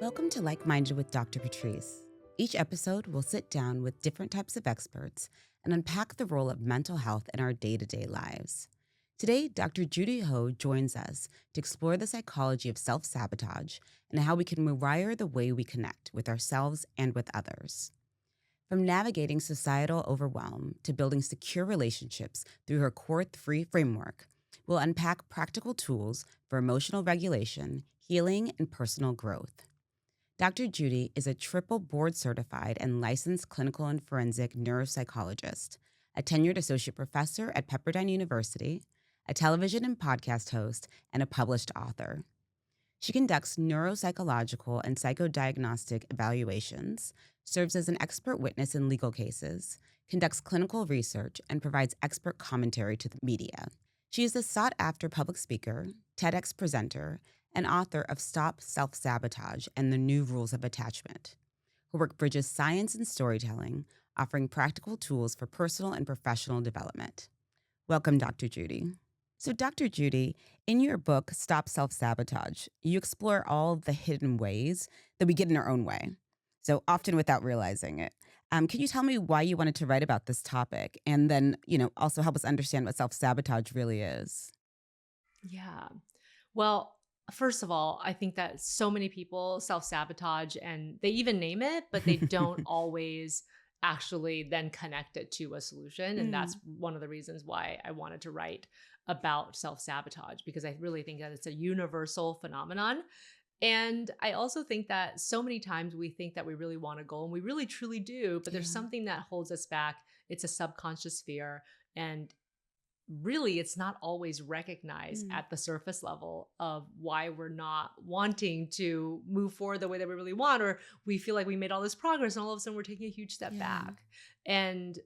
Welcome to Like Minded with Dr. Patrice. Each episode, we'll sit down with different types of experts and unpack the role of mental health in our day-to-day lives. Today, Dr. Judy Ho joins us to explore the psychology of self-sabotage and how we can rewire the way we connect with ourselves and with others. From navigating societal overwhelm to building secure relationships through her core 3 framework, we'll unpack practical tools for emotional regulation, healing, and personal growth. Dr. Judy is a triple board-certified and licensed clinical and forensic neuropsychologist, a tenured associate professor at Pepperdine University, a television and podcast host, and a published author. She conducts neuropsychological and psychodiagnostic evaluations, serves as an expert witness in legal cases, conducts clinical research, and provides expert commentary to the media. She is a sought-after public speaker, TEDx presenter, and author of Stop Self-Sabotage and the New Rules of Attachment. Her work bridges science and storytelling, offering practical tools for personal and professional development. Welcome, Dr. Judy. So, Dr. Judy, in your book, Stop Self-Sabotage, you explore all the hidden ways that we get in our own way, so often without realizing it. Can you tell me why you wanted to write about this topic, and then, also help us understand what self-sabotage really is? Yeah. Well, first of all, I think that so many people self-sabotage and they even name it, but they don't always actually then connect it to a solution. And that's one of the reasons why I wanted to write about self-sabotage, because I really think that it's a universal phenomenon. And I also think that so many times we think that we really want a goal, and we really truly do, but there's something that holds us back. It's a subconscious fear. And really, it's not always recognized at the surface level of why we're not wanting to move forward the way that we really want, or we feel like we made all this progress and all of a sudden we're taking a huge step back. And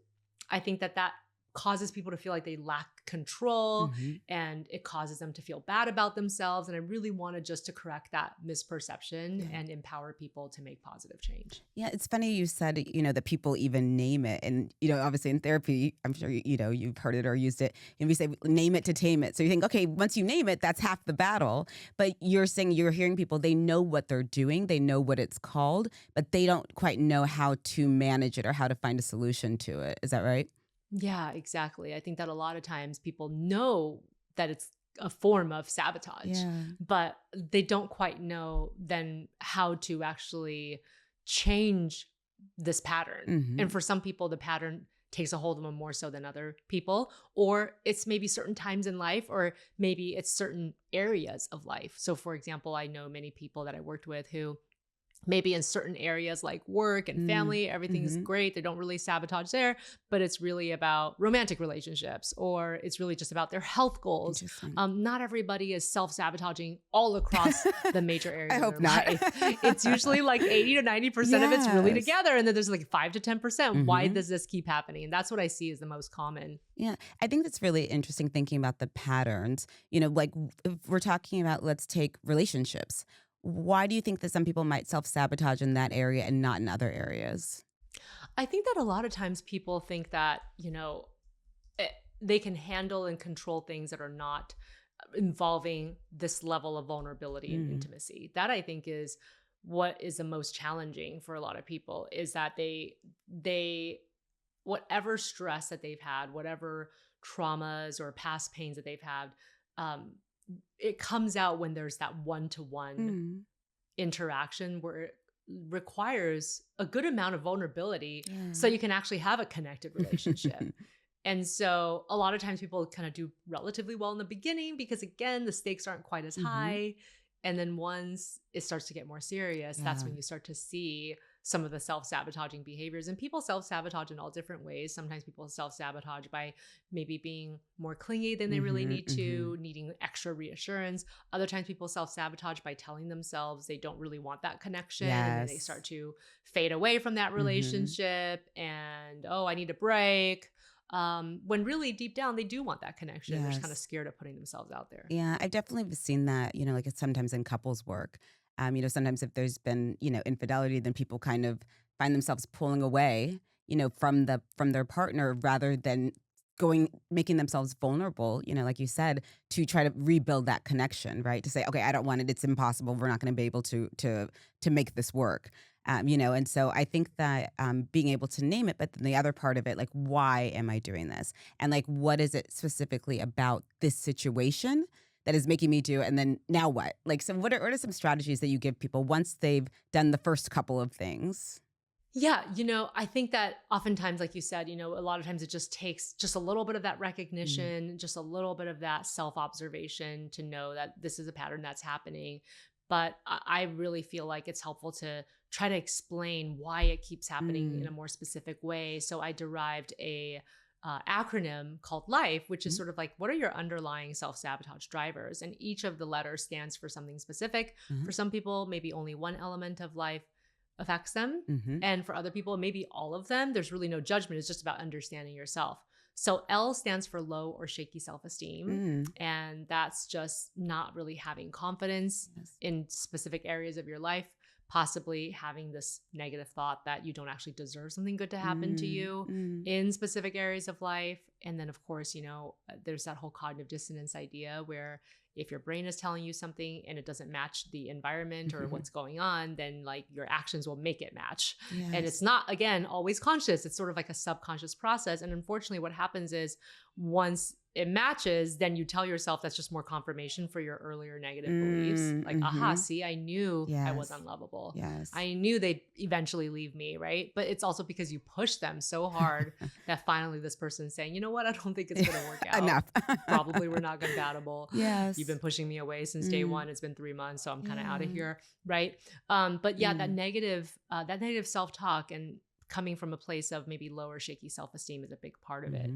I think that that causes people to feel like they lack control, and it causes them to feel bad about themselves. And I really wanted just to correct that misperception and empower people to make positive change. Yeah, it's funny you said, that people even name it. And, obviously in therapy, I'm sure, you've heard it or used it. And we say, name it to tame it. So you think, okay, once you name it, that's half the battle. But you're saying you're hearing people, they know what they're doing. They know what it's called, but they don't quite know how to manage it or how to find a solution to it. Is that right? Yeah, exactly. I think that a lot of times people know that it's a form of sabotage, but they don't quite know then how to actually change this pattern. And for some people, the pattern takes a hold of them more so than other people, or it's maybe certain times in life, or maybe it's certain areas of life. So for example, I know many people that I worked with who maybe in certain areas like work and family, everything's great. They don't really sabotage there, but it's really about romantic relationships, or it's really just about their health goals. Not everybody is self-sabotaging all across the major areas of their life. It's usually like 80 to 90% of it's really together. And then there's like 5 to 10%. Why does this keep happening? And that's what I see is the most common. Yeah, I think that's really interesting thinking about the patterns. Like if we're talking about, let's take relationships. Why do you think that some people might self-sabotage in that area and not in other areas? I think that a lot of times people think that, they can handle and control things that are not involving this level of vulnerability and intimacy. That I think is what is the most challenging for a lot of people, is that they whatever stress that they've had, whatever traumas or past pains that they've had, it comes out when there's that one-to-one interaction where it requires a good amount of vulnerability so you can actually have a connected relationship. And so a lot of times people kind of do relatively well in the beginning because, again, the stakes aren't quite as high. And then once it starts to get more serious, that's when you start to see some of the self-sabotaging behaviors. And people self-sabotage in all different ways. Sometimes people self-sabotage by maybe being more clingy than they really need to, needing extra reassurance. Other times people self-sabotage by telling themselves they don't really want that connection. And then they start to fade away from that relationship and, oh, I need a break. When really deep down, they do want that connection. They're just kind of scared of putting themselves out there. Yeah, I've definitely seen that, like it's sometimes in couples work. Sometimes if there's been, infidelity, then people kind of find themselves pulling away, from their partner rather than making themselves vulnerable, like you said, to try to rebuild that connection, right? To say, okay, I don't want it. It's impossible. We're not going to be able to make this work. And so I think that being able to name it, but then the other part of it, like, why am I doing this? And like, what is it specifically about this situation that is making me do it? And then now what? Like, so what are some strategies that you give people once they've done the first couple of things? Yeah, I think that oftentimes, like you said, a lot of times it just takes just a little bit of that Mm, recognition, just a little bit of that self-observation to know that this is a pattern that's happening. But I really feel like it's helpful to try to explain why it keeps happening in a mm, more specific way. So I derived a acronym called LIFE, which is mm, sort of like, what are your underlying self-sabotage drivers? And each of the letters stands for something specific. uh-huh, For some people, maybe only one element of life affects them. mhm, And for other people, maybe all of them. There's really no judgment. It's just about understanding yourself. So L stands for low or shaky self esteem. mm, And that's just not really having confidence yes, in specific areas of your life, possibly having this negative thought that you don't actually deserve something good to happen to mm, you mm, in specific areas of life. And then, of course, there's that whole cognitive dissonance idea where if your brain is telling you something and it doesn't match the environment or what's going on, then like your actions will make it match. And it's yes, not, again, always conscious. It's sort of like a subconscious process. And unfortunately, what happens is once it matches, then you tell yourself that's just more confirmation for your earlier negative beliefs. Like, aha, mhm, see, I knew I was yes, unlovable. yes. I knew they'd eventually leave me, right? But it's also because you push them so hard that finally this person's saying, you know what, I don't think it's going to work out. Enough. Probably we're not compatible. You've been Yes. pushing me away since day Mm, one. It's been 3 months, so I'm kind of out of yeah. here, right? But yeah, Mm, that negative self-talk and coming from a place of maybe lower shaky self-esteem is a big part of it.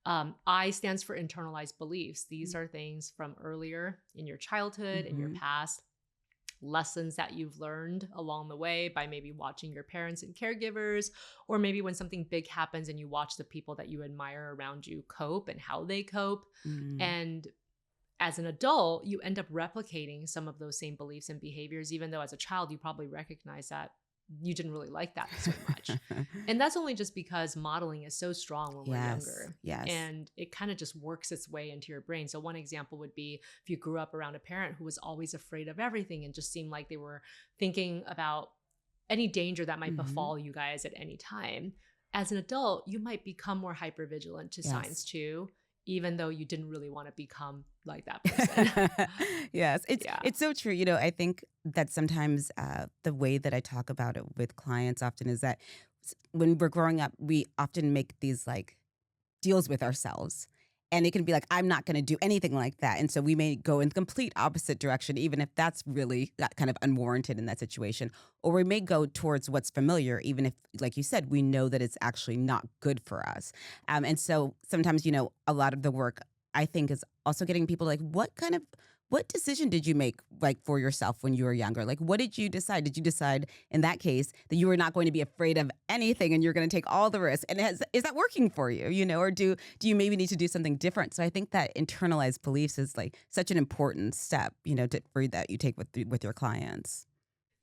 mhm, I stands for internalized beliefs. These mm, are things from earlier in your childhood, in your mhm, past, lessons that you've learned along the way by maybe watching your parents and caregivers, or maybe when something big happens and you watch the people that you admire around you cope and how they cope. mm. And as an adult, you end up replicating some of those same beliefs and behaviors, even though as a child, you probably recognize that you didn't really like that so much. And that's only just because modeling is so strong when we're Yes, younger. yes. And it kind of just works its way into your brain. So, one example would be if you grew up around a parent who was always afraid of everything and just seemed like they were thinking about any danger that might Mhm, befall you guys at any time. As an adult, you might become more hypervigilant to signs yes. too, even though you didn't really want to become like that person. Yes, it's Yeah. it's so true. I think that sometimes the way that I talk about it with clients often is that when we're growing up, we often make these like deals with ourselves. And it can be like, I'm not going to do anything like that. And so we may go in the complete opposite direction, even if that's really that kind of unwarranted in that situation. Or we may go towards what's familiar, even if, like you said, we know that it's actually not good for us. And so sometimes, a lot of the work I think is also getting people like, what decision did you make like for yourself when you were younger? Like, what did you decide? Did you decide in that case that you were not going to be afraid of anything and you're going to take all the risks? And is that working for you? Or do you maybe need to do something different? So I think that internalized beliefs is like such an important step, for that you take with your clients.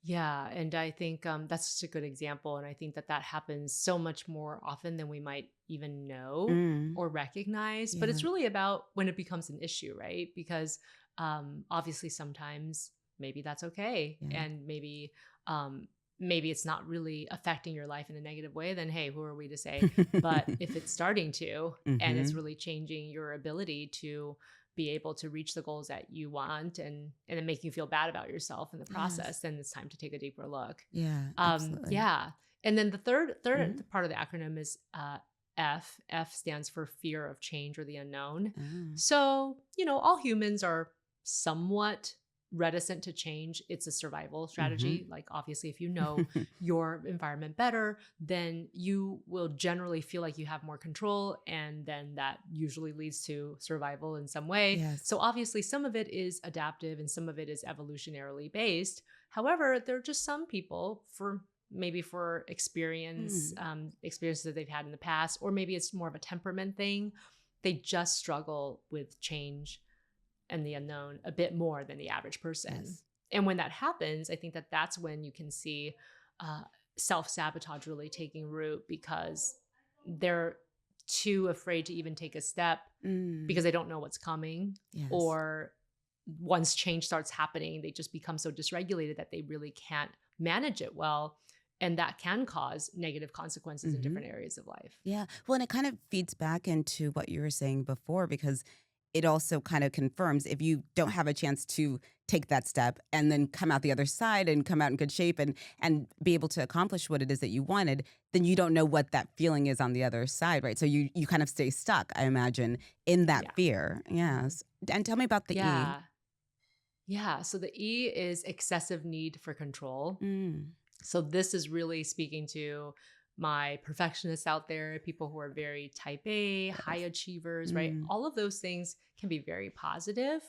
Yeah, and I think that's just a good example. And I think that that happens so much more often than we might even know Mm, or recognize. But it's yeah. really about when it becomes an issue, right? Because obviously sometimes maybe that's okay, Yeah. and maybe it's not really affecting your life in a negative way. Then hey, who are we to say? But if it's starting to, and it's Hmm. really changing your ability to be able to reach the goals that you want and then make you feel bad about yourself in the Yes. process, then it's time to take a deeper look. Yeah. Absolutely. Yeah. And then the third Hmm. part of the acronym is F. F stands for fear of change or the unknown. Oh. So, all humans are somewhat reticent to change. It's a survival Hmm. strategy. Like, obviously, if you know your environment better, then you will generally feel like you have more control. And then that usually leads to survival in some way. Yes. So, obviously, some of it is adaptive and some of it is evolutionarily based. However, there are just some people for Mm. experiences that they've had in the past, or maybe it's more of a temperament thing. They just struggle with change and the unknown a bit more than the average person. Yes. And when that happens, I think that that's when you can see uh, self sabotage really taking root, because they're too afraid to even take a step because they don't know what's coming. Yes. Or once change starts happening, they just become so dysregulated that they really can't manage it well. And that can cause negative consequences in different areas of life. Yeah. Well, and it kind of feeds back into what you were saying before, because it also kind of confirms if you don't have a chance to take that step and then come out the other side and come out in good shape and be able to accomplish what it is that you wanted, then you don't know what that feeling is on the other side, right? So you kind of stay stuck, I imagine, in that Yeah. fear. Yes. And tell me about the E. Yeah. So the E is excessive need for control. Mm. So this is really speaking to my perfectionists out there, people who are very type A, high achievers, right? All of those things can be very positive.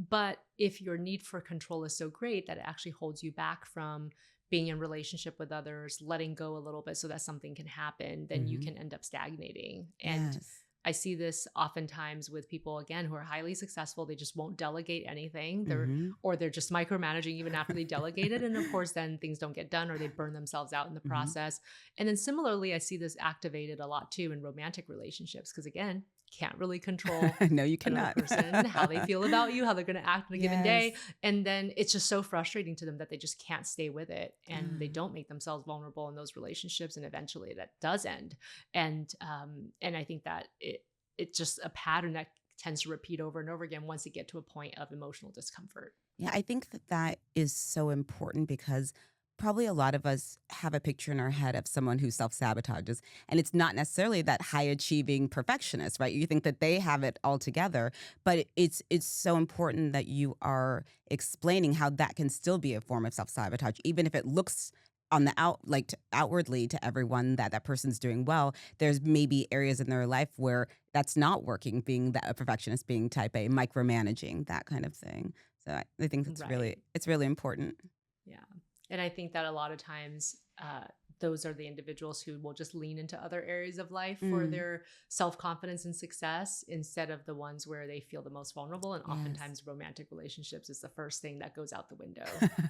But if your need for control is so great that it actually holds you back from being in relationship with others, letting go a little bit so that something can happen, then you can end up stagnating. And Yes. I see this oftentimes with people, again, who are highly successful. They just won't delegate anything. They're just micromanaging even after they delegate it. And of course, then things don't get done or they burn themselves out in the process. And then similarly, I see this activated a lot too in romantic relationships. Because again, can't really control No, you another cannot. person, how they feel about you, how they're going to act on a given day. Yes. And then it's just so frustrating to them that they just can't stay with it and they don't make themselves vulnerable in those relationships. And eventually that does end. And I think that it's just a pattern that tends to repeat over and over again once you get to a point of emotional discomfort. Yeah, I think that that is so important because probably a lot of us have a picture in our head of someone who self-sabotages, and it's not necessarily that high-achieving perfectionist, right? You think that they have it all together, but it's so important that you are explaining how that can still be a form of self-sabotage, even if it looks on the outwardly to everyone that that person's doing well. There's maybe areas in their life where that's not working, being that a perfectionist, being type A, micromanaging, that kind of thing. So I think that's Right. it's really important. Yeah. And I think that a lot of times those are the individuals who will just lean into other areas of life for their self-confidence and success instead of the ones where they feel the most vulnerable. And oftentimes romantic relationships is the first thing that goes out the window.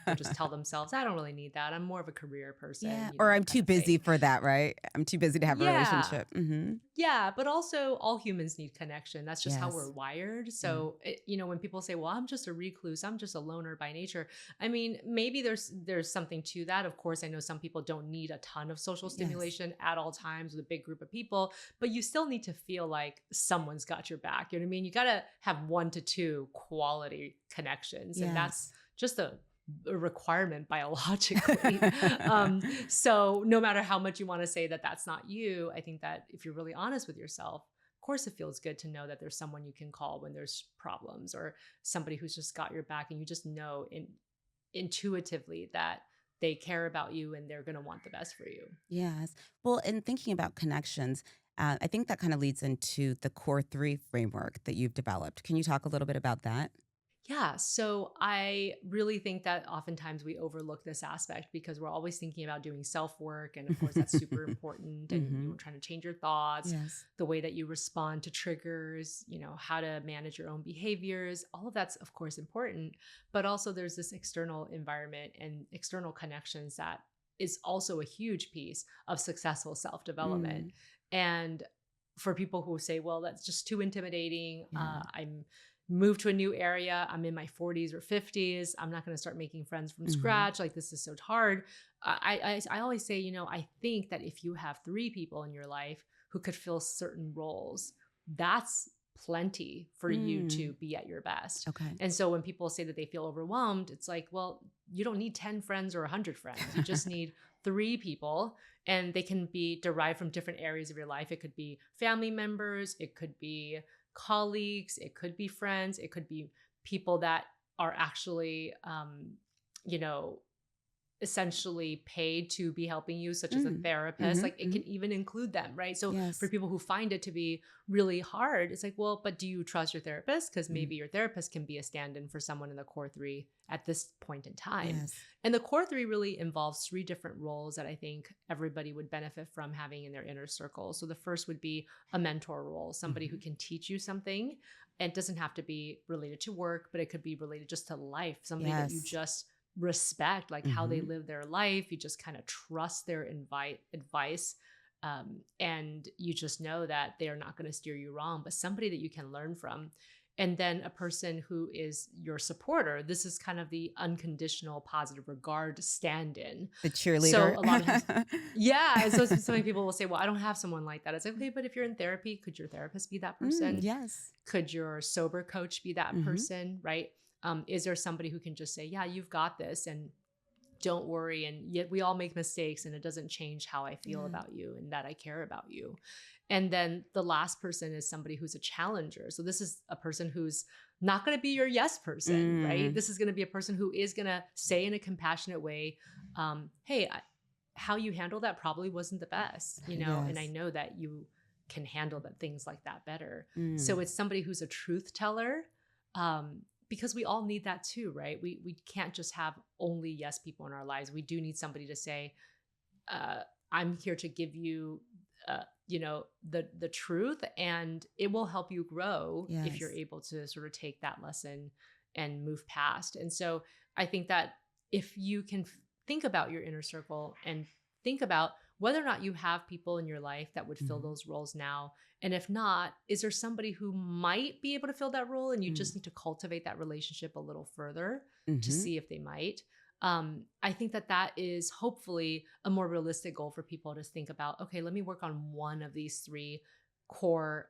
They'll just tell themselves, I don't really need that. I'm more of a career person. Yeah. You Or know, I'm kind too of busy thing. for that, right? I'm too busy to have a Yeah. relationship. Mm-hmm. Yeah, but also all humans need connection. That's just how we're Yes. wired. So, when people say, "Well, I'm just a recluse, I'm just a loner by nature," I mean, maybe there's something to that. Of course, I know some people don't need a ton of social Yes. stimulation at all times with a big group of people, but you still need to feel like someone's got your back. You know what I mean? You got to have 1 to 2 quality connections, and that's Yes. just a requirement biologically. So no matter how much you want to say that that's not you, I think that if you're really honest with yourself, of course it feels good to know that there's someone you can call when there's problems or somebody who's just got your back and you just know intuitively that they care about you and they're going to want the best for you. Yes. Well, in thinking about connections, I think that kind of leads into the core three framework that you've developed. Can you talk a little bit about that? Yeah, so I really think that oftentimes we overlook this aspect because we're always thinking about doing self work. And of course, that's super important. And Mm-hmm. trying to change your thoughts, Yes. the way that you respond to triggers, how to manage your own behaviors. All of that's, of course, important. But also, there's this external environment and external connections that is also a huge piece of successful self development. Mm. And for people who say, well, that's just too intimidating, Yeah. I'm moved to a new area. I'm in my 40s or 50s. I'm not going to start making friends from Mm-hmm. scratch. Like, this is so hard. I always say, I think that if you have 3 people in your life who could fill certain roles, that's plenty for you Mm. to be at your best. Okay. And so when people say that they feel overwhelmed, it's like, well, you don't need 10 friends or 100 friends. You just need 3 people, and they can be derived from different areas of your life. It could be family members, it could be colleagues, it could be friends, it could be people that are actually, you know, essentially paid to be helping you, such as a Mm. therapist. Mm-hmm. Like, it Mm-hmm. can even include them, right? So for Yes. people who find it to be really hard, it's like, well, but do you trust your therapist? Because Mm. maybe your therapist can be a stand-in for someone in the core 3 at this point in time. Yes. And the core 3 really involves 3 different roles that I think everybody would benefit from having in their inner circle. So the first would be a mentor role, somebody who Mm-hmm. can teach you something. And it doesn't have to be related to work, but it could be related just to life, somebody that you Yes. just respect, like how they Mm-hmm. live their life. You just kind of trust their advice. And you just know that they are not going to steer you wrong, but somebody that you can learn from. And then a person who is your supporter. This is kind of the unconditional positive regard stand-in. The cheerleader. So a lot of times, yeah. And so many people will say, well, I don't have someone like that. It's like, okay, but if you're in therapy, could your therapist be that person? Yes. Could your sober coach be that person, right? Is there somebody who can just say, yeah, you've got this and don't worry. And yet we all make mistakes and it doesn't change how I feel about you and that I care about you. And then the last person is somebody who's a challenger. So this is a person who's not going to be your yes person, right? This is going to be a person who is going to say in a compassionate way, hey, how you handle that probably wasn't the best, you know, and I know that you can handle things like that better. So it's somebody who's a truth teller, because we all need that too, right? We can't just have only yes people in our lives. We do need somebody to say, I'm here to give you, you know, the truth, and it will help you grow if you're able to sort of take that lesson and move past. And so I think that if you can think about your inner circle and think about whether or not you have people in your life that would fill those roles now. And if not, is there somebody who might be able to fill that role and you just need to cultivate that relationship a little further to see if they might? I think that is hopefully a more realistic goal for people to think about, okay, let me work on one of these three core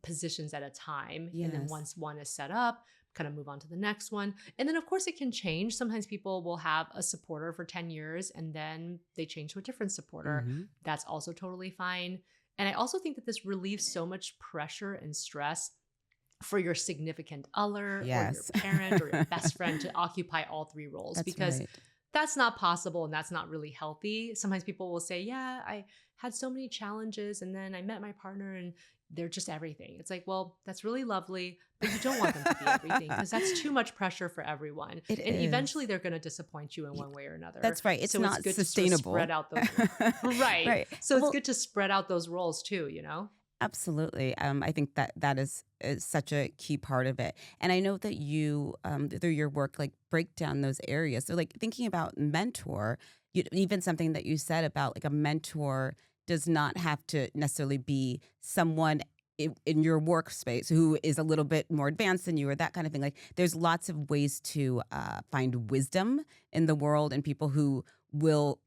positions at a time. And then once one is set up, kind of move on to the next one. And then of course it can change. Sometimes people will have a supporter for 10 years and then they change to a different supporter. That's also totally fine. And I also think that this relieves so much pressure and stress for your significant other or your parent or your best friend to occupy all three roles, because that's not possible and that's not really healthy. Sometimes people will say, yeah, I had so many challenges and then I met my partner and they're just everything. It's like, well, that's really lovely, but you don't want them to be everything because that's too much pressure for everyone. And eventually they're going to disappoint you in one way or another. That's right. It's not good sustainable. To spread out those right. So it's good to spread out those roles too, you know? Absolutely. I think that is such a key part of it. And I know that you, through your work, like break down those areas. So like thinking about mentor, even something that you said about like a mentor does not have to necessarily be someone in your workspace who is a little bit more advanced than you or that kind of thing. Like there's lots of ways to find wisdom in the world and people who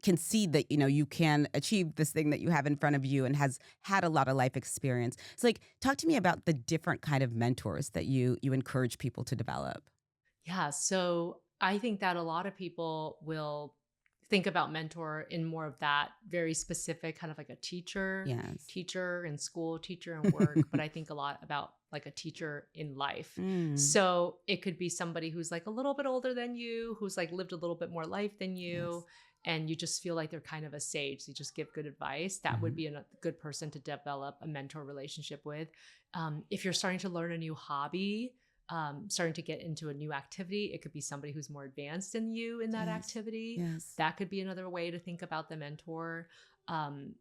can see that, you know, you can achieve this thing that you have in front of you and has had a lot of life experience. So like, talk to me about the different kind of mentors that you encourage people to develop. Yeah. So I think that a lot of people will think about mentor in more of that very specific kind of like a teacher in school, teacher in work. But I think a lot about like a teacher in life. So it could be somebody who's like a little bit older than you, who's like lived a little bit more life than you. And you just feel like they're kind of a sage. They just give good advice. That would be a good person to develop a mentor relationship with. If you're starting to learn a new hobby, starting to get into a new activity, it could be somebody who's more advanced than you in that activity. That could be another way to think about the mentor.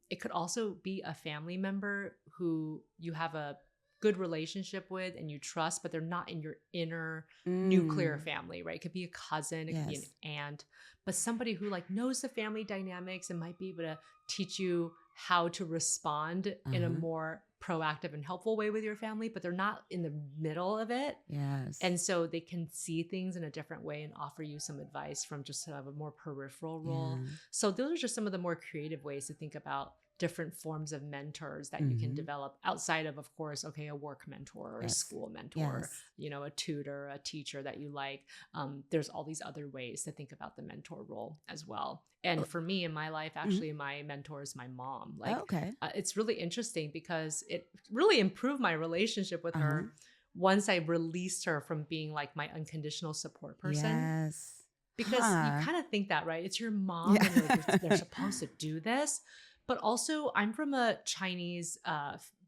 It could also be a family member who you have a good relationship with and you trust, but they're not in your inner nuclear family, right? It could be a cousin, it could be an aunt, but somebody who like knows the family dynamics and might be able to teach you how to respond in a more proactive and helpful way with your family, but they're not in the middle of it. And so they can see things in a different way and offer you some advice from just sort of a more peripheral role. So those are just some of the more creative ways to think about different forms of mentors that you can develop outside of course, okay, a work mentor or a school mentor, you know, a tutor, a teacher that you like. There's all these other ways to think about the mentor role as well. And for me in my life, actually, my mentor is my mom. Like, it's really interesting because it really improved my relationship with her once I released her from being like my unconditional support person. Because you kind of think that, right? It's your mom and they're supposed to do this. But also, I'm from a Chinese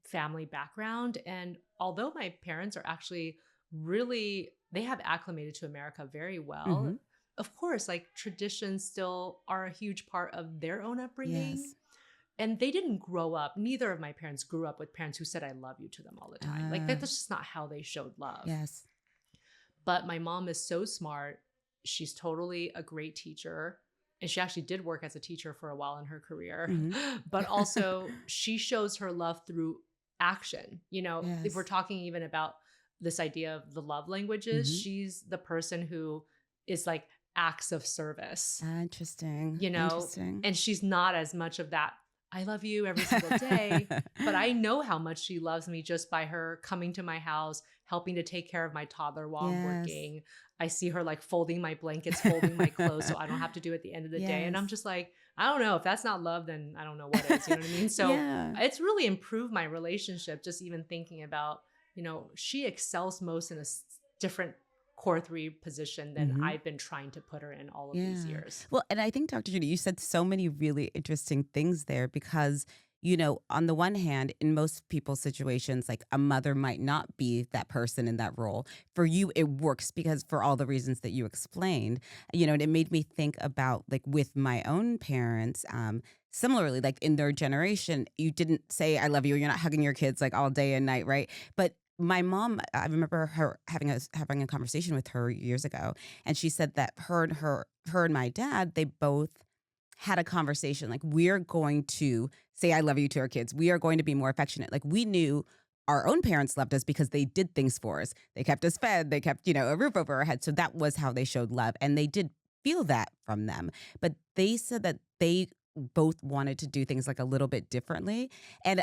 family background. And although my parents are actually they have acclimated to America very well. Of course, like traditions still are a huge part of their own upbringing. And they didn't grow up, neither of my parents grew up with parents who said, I love you to them all the time. Like that's just not how they showed love. But my mom is so smart. She's totally a great teacher. and she actually did work as a teacher for a while in her career, Mhm. but also she shows her love through action. You know, if we're Yes. talking even about this idea of the love languages, Mhm. she's the person who is like acts of service, Interesting. you know, Interesting. and she's not as much of that, I love you every single day, but I know how much she loves me just by her coming to my house, helping to take care of my toddler while I'm Yes. working. I see her like folding my blankets, folding my clothes so I don't have to do it at the end of the day. And I'm Yes. just like, I don't know if that's not love, then I don't know what is, you know what I mean? So Yeah. it's really improved my relationship, just even thinking about, you know, she excels most in a different core three position than Mhm. I've been trying to put her in all of these Yeah. years. Well, and I think, Dr. Judy, you said so many really interesting things there because, on the one hand, in most people's situations, like a mother might not be that person in that role. For you, it works because for all the reasons that you explained, and it made me think about like with my own parents, similarly, like in their generation, you didn't say, I love you. You're not hugging your kids like all day and night, right? But my mom, I remember her having a conversation with her years ago, and she said that her and my dad, they both had a conversation like we're going to say I love you to our kids. We are going to be more affectionate. Like we knew our own parents loved us because they did things for us. They kept us fed, they kept, a roof over our head. So that was how they showed love and they did feel that from them. But they said that they both wanted to do things like a little bit differently. And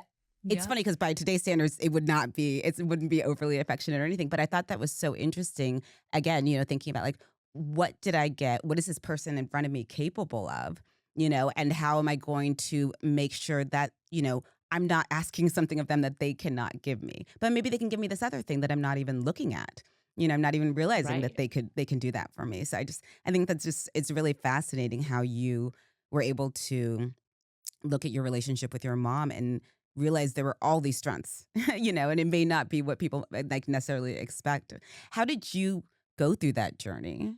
it's Yeah. funny because by today's standards, it wouldn't be overly affectionate or anything. But I thought that was so interesting. Again, thinking about like, what did I get? What is this person in front of me capable of? And how am I going to make sure that, I'm not asking something of them that they cannot give me, but maybe they can give me this other thing that I'm not even looking at. I'm not even realizing that Right. they can do that for me. So I think it's really fascinating how you were able to look at your relationship with your mom and realize there were all these strengths, and it may not be what people like necessarily expect. How did you go through that journey?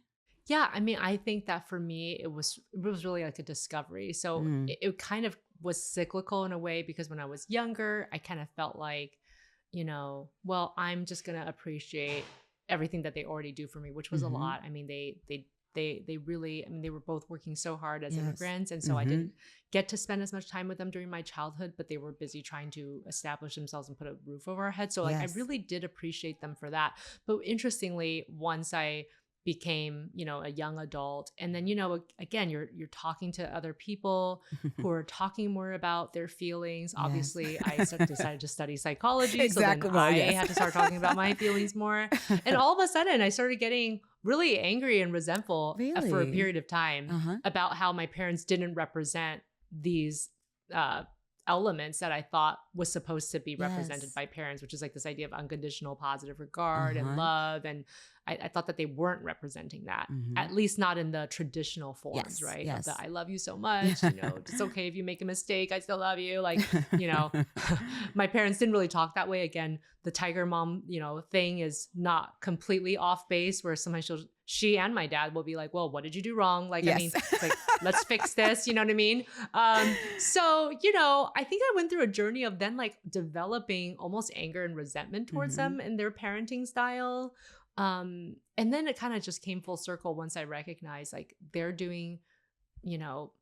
Yeah, I mean, I think that for me, it was really like a discovery. So Mm, it kind of was cyclical in a way because when I was younger, I kind of felt like, well, I'm just gonna appreciate everything that they already do for me, which was a mm-hmm. lot. I mean, they really, I mean, they were both working so hard as Yes. immigrants, and so I Mm-hmm. didn't get to spend as much time with them during my childhood, but they were busy trying to establish themselves and put a roof over our heads. So like, I Yes. really did appreciate them for that. But interestingly, once I became, a young adult, and then, again, you're talking to other people who are talking more about their feelings. Yes. Obviously, decided to study psychology, so then Exactly. Well, I yes. had to start talking about my feelings more, and all of a sudden I started getting really angry and resentful for a Really? period of time Uh-huh. about how my parents didn't represent these uh elements that I thought was supposed to be represented Yes. by parents, which is like this idea of unconditional positive regard and Uh-huh. love. And I thought that they weren't representing that, Mm-hmm. at least not in the traditional forms, Yes. right? Of the Yes. I love you so much, it's okay if you make a mistake, I still love you. Like, you know, my parents didn't really talk that way. Again, the tiger mom, thing is not completely off base, where sometimes she and my dad will be like, well, what did you do wrong? Like, I mean, Yes. it's like, let's fix this, you know what I mean? So, I think I went through a journey of then like developing almost anger and resentment towards Mm-hmm. them and their parenting style. And then it kind of just came full circle once I recognized like they're doing, you know,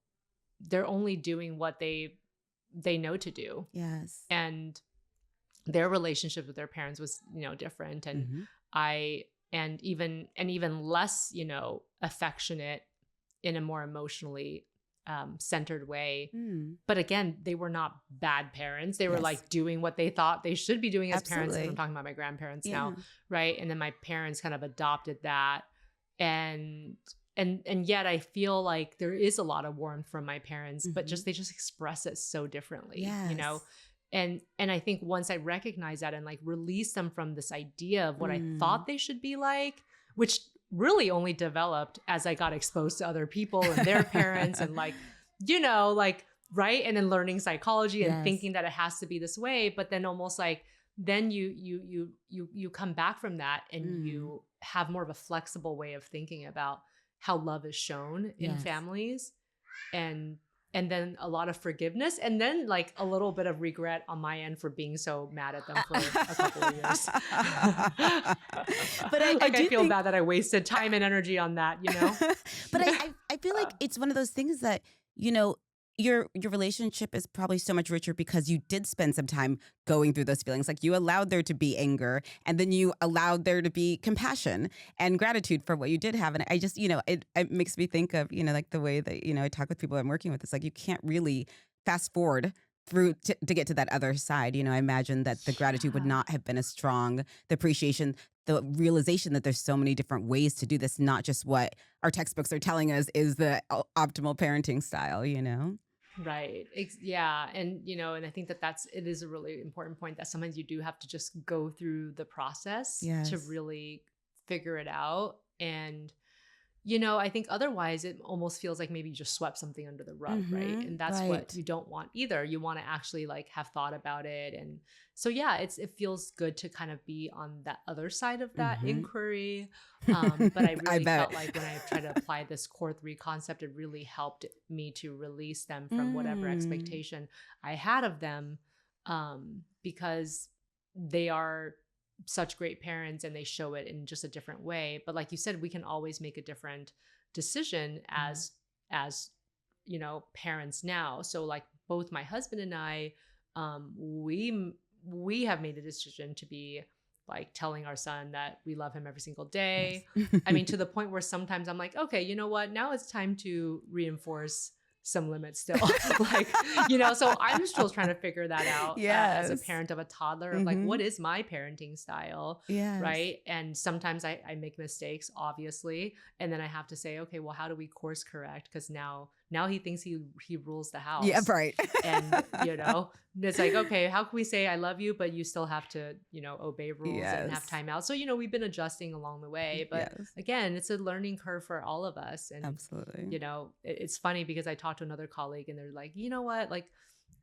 they're only doing what they know to do. Yes. And their relationship with their parents was, different. And Mm-hmm. I and even less, affectionate in a more emotionally centered way. Mm. But again, they were not bad parents. They were Yes. like doing what they thought they should be doing as parents. And I'm Absolutely. talking about my grandparents Yeah. now, right? And then my parents kind of adopted that. And and yet I feel like there is a lot of warmth from my parents, but Mm-hmm. they just express it so differently, Yes. And I think once I recognize that and like release them from this idea of what I Mm. thought they should be like, which really only developed as I got exposed to other people and their parents and like, like, right. And then learning psychology and Yes. thinking that it has to be this way, but then almost like, then you come back from that and Mm. you have more of a flexible way of thinking about how love is shown in Yes. families, and then a lot of forgiveness, and then like a little bit of regret on my end for being so mad at them for a couple of years. But I Like I do feel think bad that I wasted time and energy on that, but I I feel like it's one of those things that, you know, your relationship is probably so much richer because you did spend some time going through those feelings. Like you allowed there to be anger, and then you allowed there to be compassion and gratitude for what you did have. And I just, it makes me think of, like the way that, I talk with people I'm working with. It's like you can't really fast forward through to get to that other side. I imagine that the gratitude would Yeah. not have been as strong, the appreciation, the realization that there's so many different ways to do this, not just what our textbooks are telling us is the optimal parenting style. Right. Yeah. And I think it is a really important point that sometimes you do have to just go through the process to Yes. really figure it out. And I think otherwise it almost feels like maybe you just swept something under the rug, right? And that's what Right. you don't want either. You want to actually like have thought about it. And so yeah, it feels good to kind of be on that other side of that inquiry. But I I really bet. felt like when I tried to apply this core 3 concept, it really helped me to release them from whatever Mm. expectation I had of them, because they are such great parents and they show it in just a different way. But like you said, we can always make a different decision as parents now. So like both my husband and I, we have made a decision to be like telling our son that we love him every single day. Yes. I mean, to the point where sometimes I'm like, okay, you know what? Now it's time to reinforce some limits still. So I'm still trying to figure that out, as a Yes. parent of a toddler, of like, what is my parenting style? Yes. Right. And sometimes I make mistakes, obviously. And then I have to say, okay, well, how do we course correct? Because now he thinks he rules the Yeah, house. right. And it's like, okay, how can we say I love you, but you still have to obey rules and have Yes. time out? So we've been adjusting along the way, but Yes. again, it's a learning curve for all of us. And Absolutely. it's funny because I talked to another colleague and they're like, you know what, like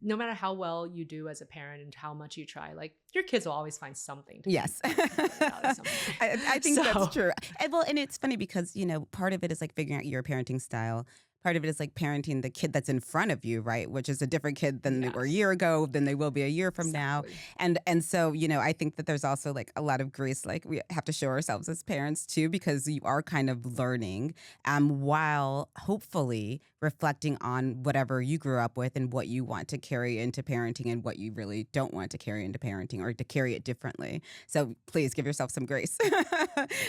no matter how well you do as a parent and how much you try, like your kids will always find something to Yes. complain about at some point. I think that's So true. And it's funny because, part of it is like figuring out your parenting style. Part of it is like parenting the kid that's in front of you, right? Which is a different kid than they were a yes, year ago, than they will be a year from now. exactly. And so, I think that there's also like a lot of grace, like we have to show ourselves as parents too, because you are kind of learning, while hopefully reflecting on whatever you grew up with and what you want to carry into parenting and what you really don't want to carry into parenting or to carry it differently. So please give yourself some grace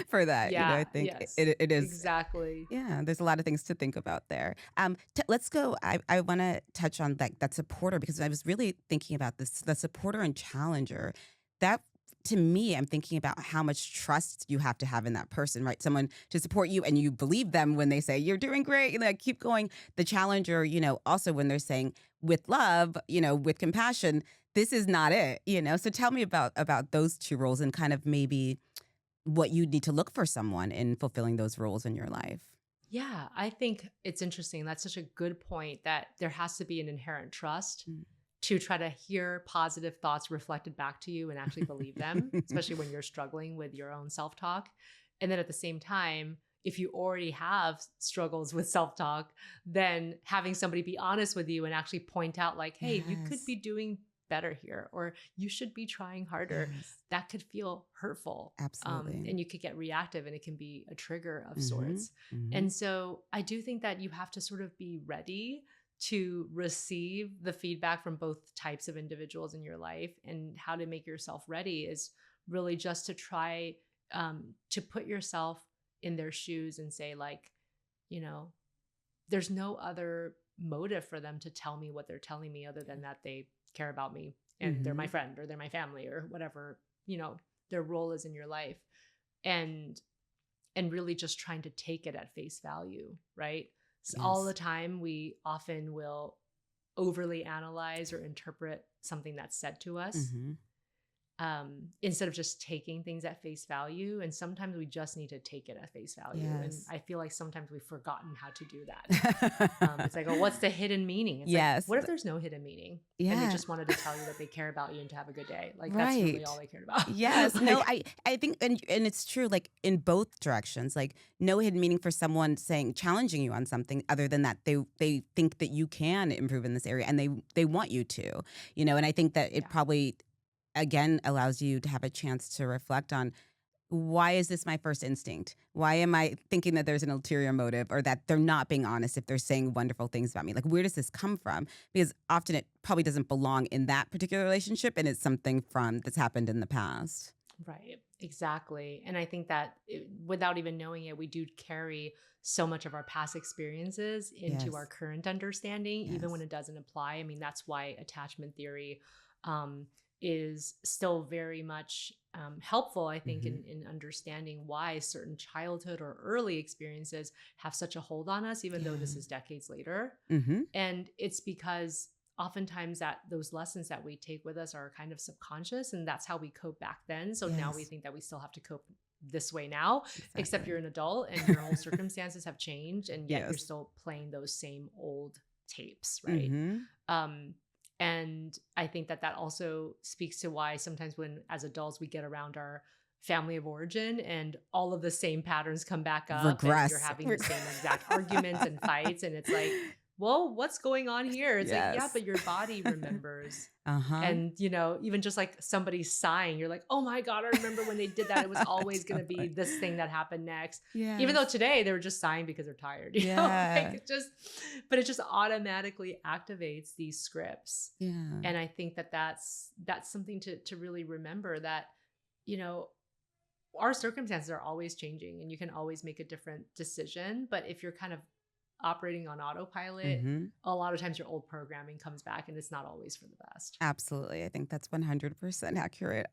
for that. I Yeah, think yes, it is. exactly. Yeah, there's a lot of things to think about there. Let's go. I want to touch on that supporter, because I was really thinking about this, the supporter and challenger. That, to me, I'm thinking about how much trust you have to have in that person, right? Someone to support you and you believe them when they say you're doing great, like keep going. The challenger, also when they're saying with love, with compassion, this is not it. So tell me about those two roles and kind of maybe what you need to look for someone in fulfilling those roles in your life. Yeah, I think it's interesting. That's such a good point that there has to be an inherent trust Mm. to try to hear positive thoughts reflected back to you and actually believe them, especially when you're struggling with your own self talk. And then at the same time, if you already have struggles with self talk, then having somebody be honest with you and actually point out, like, hey, you could Yes. be doing better here, or you should be trying harder. Yes. That could feel hurtful. Absolutely. And you could get reactive and it can be a trigger of Mhm. sorts. Mhm. And so I do think that you have to sort of be ready to receive the feedback from both types of individuals in your life. And how to make yourself ready is really just to try, to put yourself in their shoes and say, like, you know, there's no other motive for them to tell me what they're telling me other than that they care about me and they're my Mhm. friend or they're my family or whatever, their role is in your life. And really just trying to take it at face value, right? So all the Yes. time we often will overly analyze or interpret something that's said to us, Mhm. instead of just taking things at face value. And sometimes we just need to take it at face value. And Yes. I feel like sometimes we've forgotten how to do that. It's like, oh, what's the hidden meaning? It's like, Yes. what if there's no hidden meaning? And they Yeah. just wanted to tell you that they care about you and to have a good day. Like that's really all Right. they cared about. Yes. No, Like, I think, and it's true, like in both directions, like no hidden meaning for someone saying, challenging you on something other than that they think that you can improve in this area and they want you to, and I think that it yeah, probably again allows you to have a chance to reflect on why is this my first instinct? Why am I thinking that there's an ulterior motive or that they're not being honest if they're saying wonderful things about me? Like, where does this come from? Because often it probably doesn't belong in that particular relationship and it's something from that's happened in the past. Right. Exactly. And I think that without even knowing it, we do carry so much of our past experiences into our Yes. current understanding, even when Yes. it doesn't apply. I mean, that's why attachment theory um, is still very much helpful, I think, Mm-hmm. in understanding why certain childhood or early experiences have such a hold on us, even though this Yeah. is decades later. Mm-hmm. And it's because oftentimes that those lessons that we take with us are kind of subconscious, and that's how we cope back then. So now we Yes. think that we still have to cope this way now, except Exactly. you're an adult and your whole circumstances have changed, and yet you're Yes. still playing those same old tapes, right? Mm-hmm. Um, and I think that that also speaks to why sometimes when as adults we get around our family of origin and all of the same patterns come back up and you're Regress. having the same exact arguments and fights, and it's like, well, what's going on here? It's like, yeah, Yes. but your body remembers. Uh-huh. And, even just like somebody sighing, you're like, oh my God, I remember when they did that. It was always going to be Totally. this thing that happened next. Even Yes. though today they were just sighing because they're tired, Yeah. like but it just automatically activates these scripts. Yeah. And I think that that's something to really remember, that, you know, our circumstances are always changing and you can always make a different decision. But if you're kind of operating on autopilot, Mm-hmm. a lot of times your old programming comes back and it's not always for the best. Absolutely. I think that's 100% accurate.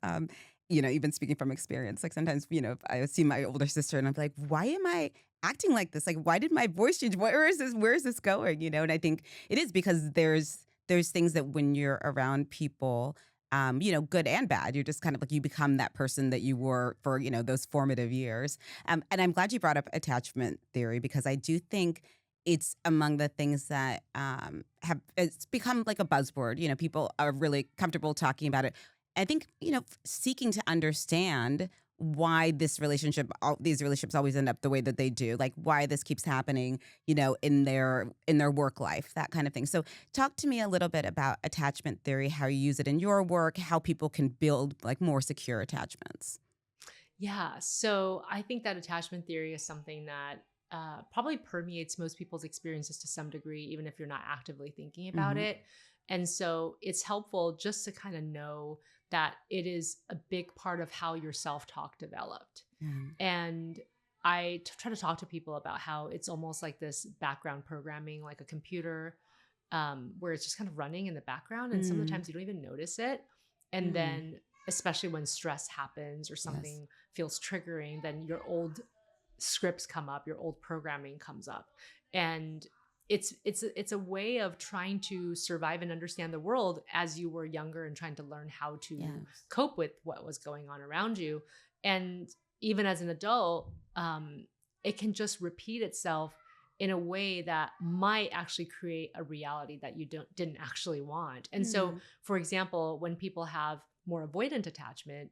Even speaking from experience, like sometimes, I see my older sister and I'm like, why am I acting like this? Like, why did my voice change? Where is this going? And I think it is because there's things that when you're around people, good and bad, you're just kind of like, you become that person that you were for, those formative years. And I'm glad you brought up attachment theory because I do think it's among the things that have it's become like a buzzword. People are really comfortable talking about it. I think seeking to understand why these relationships always end up the way that they do, like why this keeps happening, in their work life, that kind of thing. So, talk to me a little bit about attachment theory, how you use it in your work, how people can build like more secure attachments. Yeah. So I think that attachment theory is something that probably permeates most people's experiences to some degree, even if you're not actively thinking about Mm-hmm. it. And so it's helpful just to kind of know that it is a big part of how your self talk developed. Yeah. And I try to talk to people about how it's almost like this background programming, like a computer, where it's just kind of running in the background. And some of the Mm. times you don't even notice it. And Yeah. then, especially when stress happens or Yes. something feels triggering, then your old scripts come up, your old programming comes up. And it's a way of trying to survive and understand the world as you were younger and trying to learn how to Yes. cope with what was going on around you. And even as an adult, it can just repeat itself in a way that might actually create a reality that you didn't actually want. And so, Yeah. for example, when people have more avoidant attachment,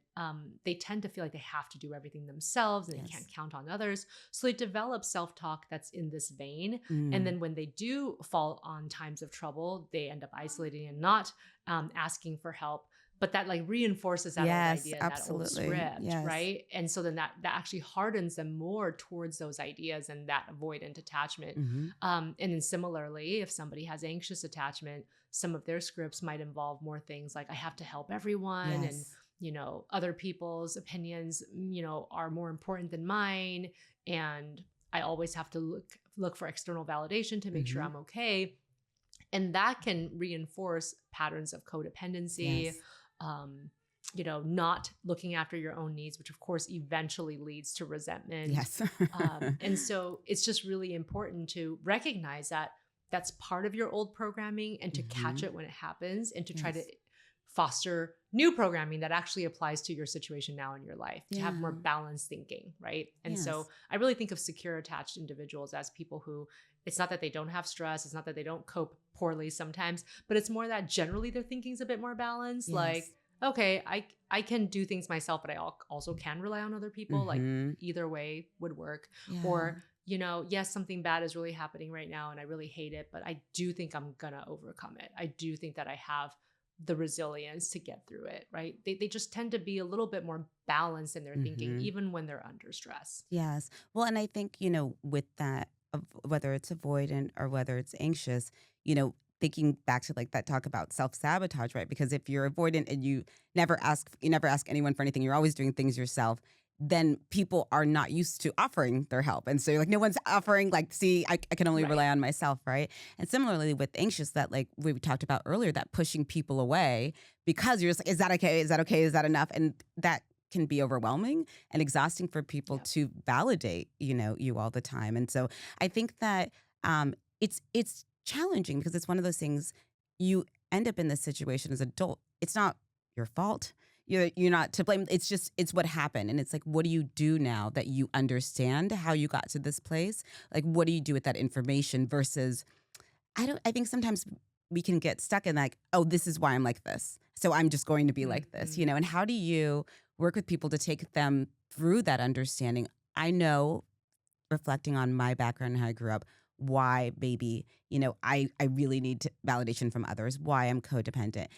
they tend to feel like they have to do everything themselves and they can't Yes. count on others. So they develop self-talk that's in this vein. And Mm. then when they do fall on times of trouble, they end up isolating and not asking for help. But that like reinforces that old Yes, idea, that old absolutely. script, Yes. right? And so then that actually hardens them more towards those ideas and that avoidant attachment. Hmm. And then similarly, if somebody has anxious attachment, some of their scripts might involve more things like I have to help everyone, and Yes. other people's opinions, are more important than mine, and I always have to look for external validation to make sure Hmm. I'm okay. And that can reinforce patterns of codependency, Yes. um, not looking after your own needs, which of course eventually leads to resentment. Yes. And so it's just really important to recognize that that's part of your old programming and to catch Hmm. it when it happens and to try to Yes. foster new programming that actually applies to your situation now in your life, to have more Yeah. balanced thinking, right? And so Yes. I really think of secure attached individuals as people who, it's not that they don't have stress, it's not that they don't cope poorly sometimes, but it's more that generally their thinking's a bit more balanced. Like, Yes. okay, I can do things myself, but I also can rely on other people. Like Hmm. either way would work. Yeah. Or, yes, something bad is really happening right now and I really hate it, but I do think I'm gonna overcome it. I do think that I have the resilience to get through it, right? They just tend to be a little bit more balanced in their thinking, Mm-hmm. even when they're under stress. Yes. Well, and I think, with that, whether it's avoidant or whether it's anxious, thinking back to like that talk about self-sabotage, right? Because if you're avoidant and you never ask anyone for anything, you're always doing things yourself, then people are not used to offering their help. And so you're like, no one's offering, like, see, I can only Right. rely on myself, right? And similarly with anxious, that like we talked about earlier, that pushing people away because you're just like, is that okay? Is that okay? Is that enough? And that can be overwhelming and exhausting for people Yep. to validate, you all the time. And so I think that it's challenging because it's one of those things. You end up in this situation as an adult. It's not your fault. You're not to blame. It's what happened. And it's like, what do you do now that you understand how you got to this place? Like, what do you do with that information versus I think sometimes we can get stuck in like, oh, this is why I'm like this. So I'm just going to be like this, Hmm. and how do you work with people to take them through that understanding? I know, reflecting on my background and how I grew up, why maybe, I really need validation from others, why I'm codependent.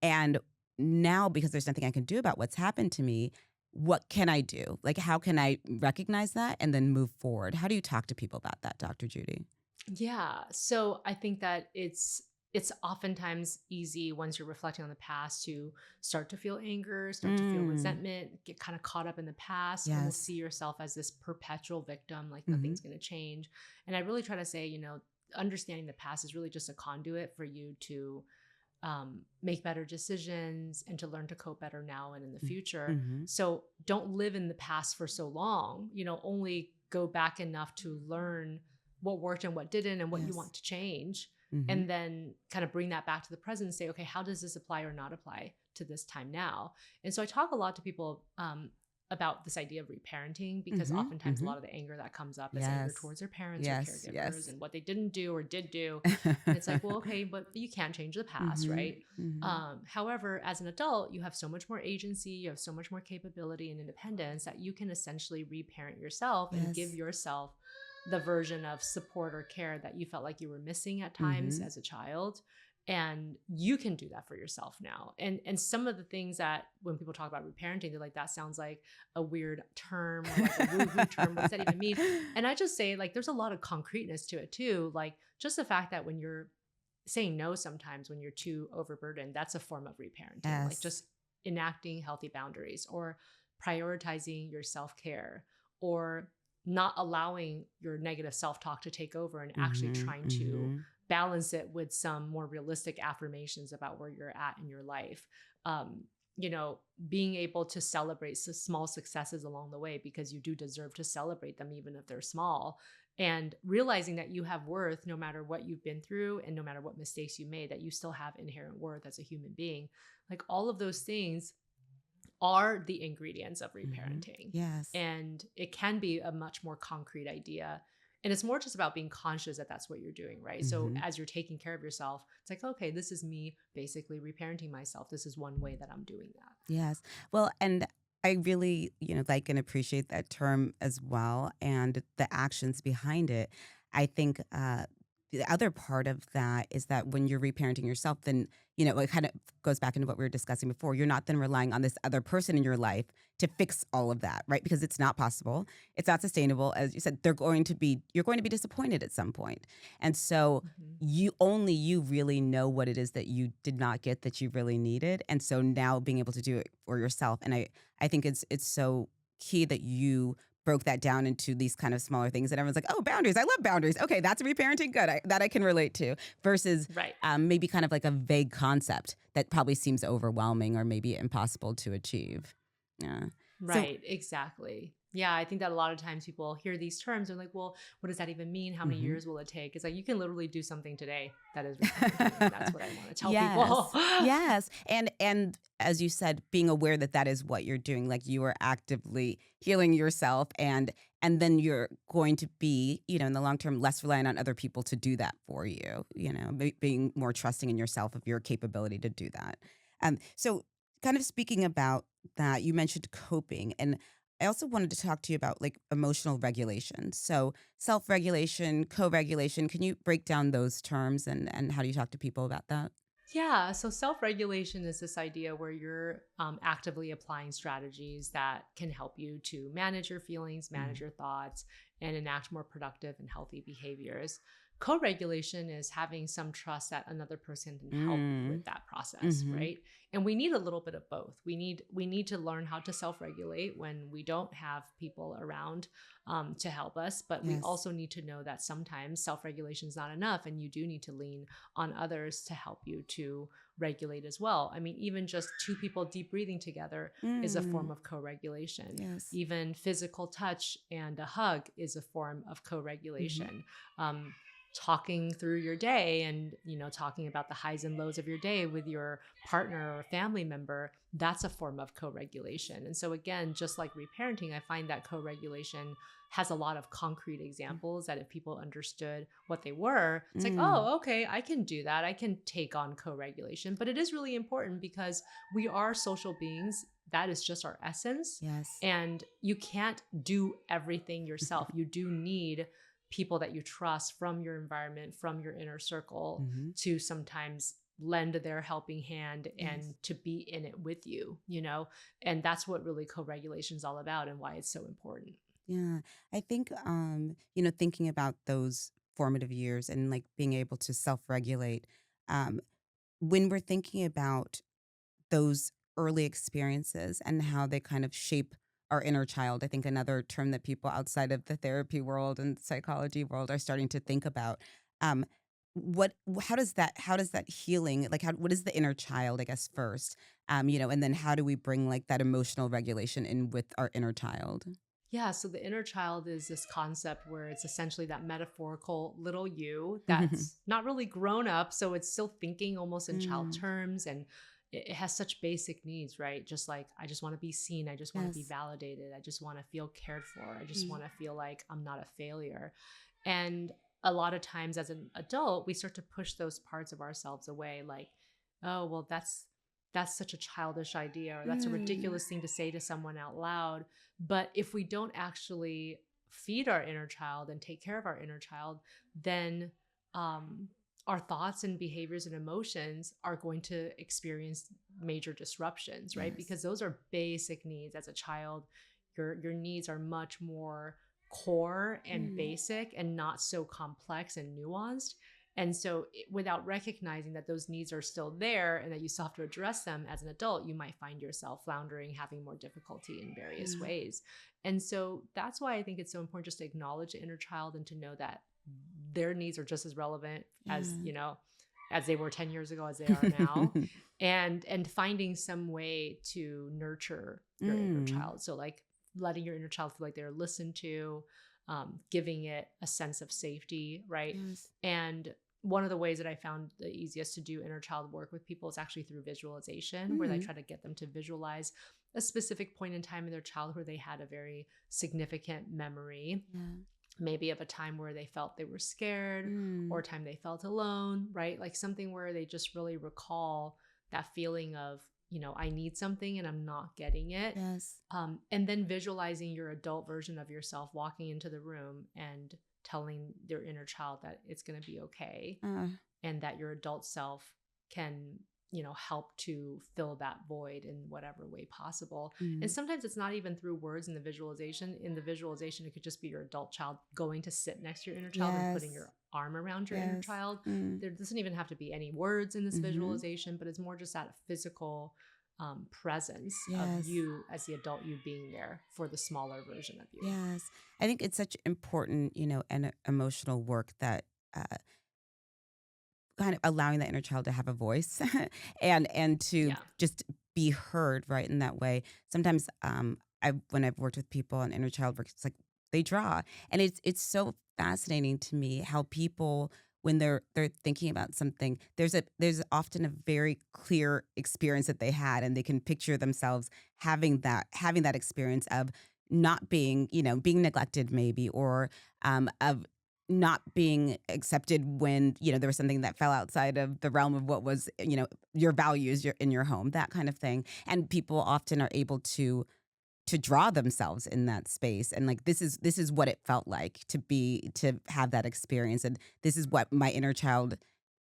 And now, because there's nothing I can do about what's happened to me, what can I do? Like, how can I recognize that and then move forward? How do you talk to people about that, Dr. Judy? Yeah. So I think that it's oftentimes easy once you're reflecting on the past to start to feel anger, start to feel Mm, resentment, get kind of caught up in the past, almost yes. see yourself as this perpetual victim, like Mm-hmm. nothing's going to change. And I really try to say, understanding the past is really just a conduit for you to make better decisions and to learn to cope better now and in the future. Mm-hmm. So don't live in the past for so long, only go back enough to learn what worked and what didn't and what you Yes. want to change. Mm-hmm. And then kind of bring that back to the present and say, okay, how does this apply or not apply to this time now? And so I talk a lot to people about this idea of reparenting because Mm-hmm. oftentimes a Mm-hmm. lot of the anger that comes up is anger Yes. towards their parents or Yes. caregivers Yes. and what they didn't do or did do. And it's like, well, okay, but you can't change the past, Mm-hmm. right? Mm-hmm. However, as an adult, you have so much more agency, you have so much more capability and independence that you can essentially reparent yourself and give Yes. yourself the version of support or care that you felt like you were missing at times Mm-hmm. as a child. And you can do that for yourself now. And some of the things that when people talk about reparenting, they're like, that sounds like a weird term or like a woohoo term. What does that even mean? And I just say, like, there's a lot of concreteness to it too. Like, just the fact that when you're saying no sometimes when you're too overburdened, that's a form of reparenting, like Yes. just enacting healthy boundaries or prioritizing your self-care or not allowing your negative self-talk to take over and actually Mm-hmm. trying to Mm-hmm. balance it with some more realistic affirmations about where you're at in your life. um, Being able to celebrate small successes along the way because you do deserve to celebrate them even if they're small, and realizing that you have worth no matter what you've been through and no matter what mistakes you made, that you still have inherent worth as a human being. Like, all of those things are the ingredients of Mm-hmm. reparenting. Yes. And it can be a much more concrete idea. And it's more just about being conscious that that's what you're doing, right? So Mm-hmm. as you're taking care of yourself, it's like, okay, this is me basically reparenting myself. This is one way that I'm doing that. Yes. Well, and I really, like and appreciate that term as well and the actions behind it. I think the other part of that is that when you're reparenting yourself, then, it kind of goes back into what we were discussing before. You're not then relying on this other person in your life to fix all of that, right? Because it's not possible. It's not sustainable. As you said, you're going to be disappointed at some point. And so Mhm. you really know what it is that you did not get that you really needed, and so now being able to do it for yourself. And I think it's so key that you broke that down into these kind of smaller things, and everyone's like, oh, boundaries, I love boundaries, okay, that's reparenting, good, that I can relate to, versus Right. maybe kind of like a vague concept that probably seems overwhelming or maybe impossible to achieve. Yeah. So Right, exactly. Yeah, I think that a lot of times people hear these terms and like, well, what does that even mean? How many mhm. years will it take? It's like you can literally do something today that is reparenting, and that's what I want to tell people. Yes. Yes. And as you said, being aware that that is what you're doing, like you are actively healing yourself, and then you're going to be, in the long term, less reliant on other people to do that for you, being more trusting in yourself of your capability to do that. So kind of speaking about that, you mentioned coping, and I also wanted to talk to you about like emotional regulation. So self-regulation, co-regulation. Can you break down those terms and how do you talk to people about that? Yeah, so self regulation is this idea where you're actively applying strategies that can help you to manage your feelings, manage Mm. your thoughts, and enact more productive and healthy behaviors. Co regulation is having some trust that another person can help you Mm. with that process, Mm-hmm. right? And we need a little bit of both. We need to learn how to self regulate when we don't have people around to help us, but we Yes. also need to know that sometimes self regulation is not enough, and you do need to lean on others to help you to regulate as well. I mean, even just two people deep breathing together is a Mm. form of co regulation. Yes. Even physical touch and a hug is a form of co Mm-hmm. regulation. Um, talking through your day and talking about the highs and lows of your day with your partner or family member, that's a form of co-regulation. And so again, just like reparenting, I find that co-regulation has a lot of concrete examples that if people understood what they were, it's like, Mm. oh, okay, I can do that. I can take on co-regulation. But it is really important because we are social beings. That is just our essence. Yes. And you can't do everything yourself. You do need people that you trust from your environment, from your inner circle, Mm-hmm. to sometimes lend their helping hand Yes. and to be in it with you. And that's what really co-regulation is all about and why it's so important. Yeah. I think thinking about those formative years and like being able to self-regulate, um, when we're thinking about those early experiences and how they kind of shape our inner child. I think another term that people outside of the therapy world and psychology world are starting to think about. Um, how does that healing, like, what is the inner child, I guess, first, and then how do we bring like that emotional regulation in with our inner child? Yeah, so the inner child is this concept where it's essentially that metaphorical little you that's not really grown up. So it's still thinking almost in child Mm, terms, and it has such basic needs, right? Just like, I just want to be seen. I just want to be yes. validated. I just want to feel cared for. I just Mm, want to feel like I'm not a failure. And a lot of times as an adult, we start to push those parts of ourselves away, like, oh, well, that's such a childish idea, or that's a mm, ridiculous thing to say to someone out loud. But if we don't actually feed our inner child and take care of our inner child, then um, our thoughts and behaviors and emotions are going to experience major disruptions, right? yes. Because those are basic needs as a child. Your needs are much more core and Mm, basic and not so complex and nuanced. And so, without recognizing that those needs are still there and that you still have to address them as an adult, you might find yourself floundering, having more difficulty in various yeah. ways. And so, that's why I think it's so important just to acknowledge the inner child and to know that their needs are just as relevant as they were 10 years ago as they are now, and finding some way to nurture your inner Mm, child. So like letting your inner child feel like they're listened to, giving it a sense of safety, right? yes. And one of the ways that I found the easiest to do inner child work with people is actually through visualization, where I Mm, try to get them to visualize a specific point in time in their childhood where they had a very significant memory, yeah. maybe of a time where they felt they were scared, or Mm, a time they felt alone, right? Like something where they just really recall that feeling of, I need something and I'm not getting it. yes. And then visualizing your adult version of yourself walking into the room and telling your inner child that it's going to be okay, Uh, and that your adult self can help to fill that void in whatever way possible. And mm, sometimes it's not even through words. In the visualization it could just be your adult child going to sit next to your inner child and putting yes. your arm around your inner Yes. child. Mm, There doesn't even have to be any words in this mhm. visualization, but it's more just that physical presence of Yes. you as the adult, you being there for the smaller version of you. Yes. I think it's such important, and emotional work that uh, kind of allowing that inner child to have a voice and to Yeah. just be heard right in that way. Sometimes I when I've worked with people on inner child work, it's like they draw. And it's so fascinating to me how people when they're thinking about something, there's often a very clear experience that they had and they can picture themselves having that experience of not being, being neglected maybe or of not being accepted when, there was something that fell outside of the realm of what was, your values in your home, that kind of thing. And people often are able to draw themselves in that space and like this is what it felt like to have that experience and this is what my inner child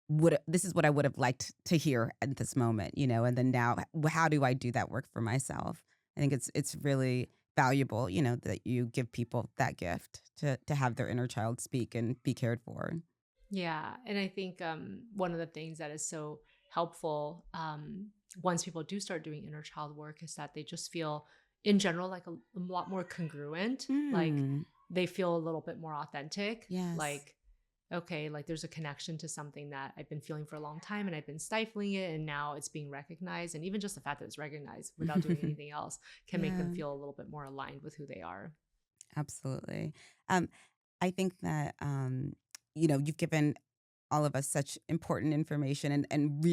this is what I would have liked to hear at this moment, and then now how do I do that work for myself? I think it's really valuable, that you give people that gift to have their inner child speak and be cared for. Yeah. And I think one of the things that is so helpful once people do start doing inner child work is that they just feel, in general, like a lot more congruent. Like Mm, they feel a little bit more authentic. yes. Like, okay, like there's a connection to something that I've been feeling for a long time and I've been stifling it and now it's being recognized. And even just the fact that it's recognized without doing anything else can make them Yeah, feel a little bit more aligned with who they are. absolutely. Um, I think that you've given all of us such important information and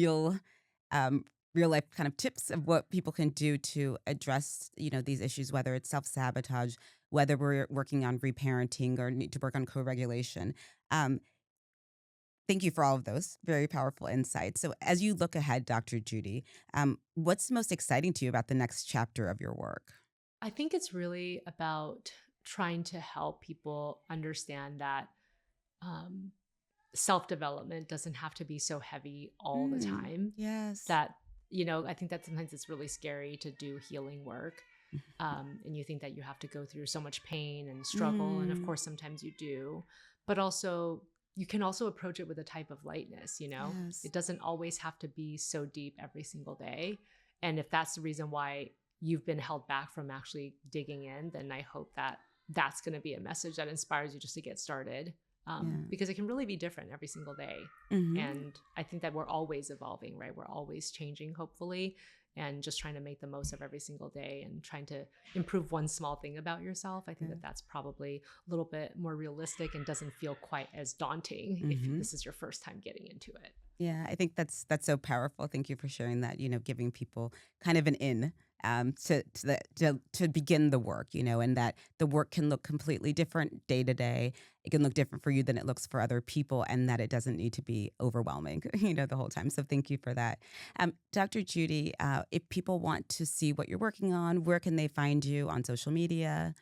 um, real life kind of tips of what people can do to address these issues, whether it's self sabotage, whether we're working on reparenting or need to work on co-regulation. Um, Thank you for all of those very powerful insights. So, as you look ahead, Dr. Judy, what's most exciting to you about the next chapter of your work? I think it's really about trying to help people understand that um, self development doesn't have to be so heavy all the time. Yes. That, I think that sometimes it's really scary to do healing work. And you think that you have to go through so much pain and struggle. And of Mm, course, sometimes you do. But also, you can also approach it with a type of lightness. yes. It doesn't always have to be so deep every single day. And if that's the reason why you've been held back from actually digging in, then I hope that that's going to be a message that inspires you just to get started, Yeah. because it can really be different every single day. Hmm. And I think that we're always evolving, right? We're always changing, hopefully, and just trying to make the most of every single day and trying to improve one small thing about yourself. I think Yeah. that that's probably a little bit more realistic and doesn't feel quite as daunting if Hmm. this is your first time getting into it. Yeah, I think that's so powerful. Thank you for sharing that. Giving people kind of an in to begin the work. And that the work can look completely different day to day. It can look different for you than it looks for other people, and that it doesn't need to be overwhelming. The whole time. So thank you for that, Dr. Judy. If people want to see what you're working on, where can they find you on social media?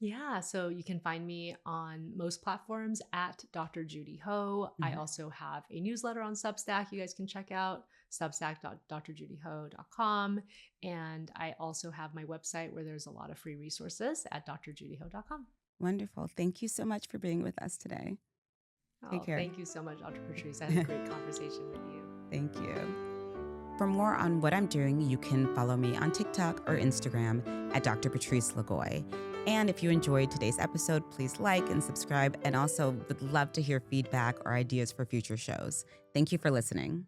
Yeah, so you can find me on most platforms at Dr. Judy Ho. I Mhm. also have a newsletter on Substack you guys can check out, substack.drjudyho.com. And I also have my website where there's a lot of free resources at drjudyho.com. Wonderful. Thank you so much for being with us today. Take Oh, care. thank you so much, Dr. Patrice. I had a great conversation with you. Thank you. For more on what I'm doing, you can follow me on TikTok or Instagram at Dr. Patrice Lagoy. And if you enjoyed today's episode, please like and subscribe, and also would love to hear feedback or ideas for future shows. Thank you for listening.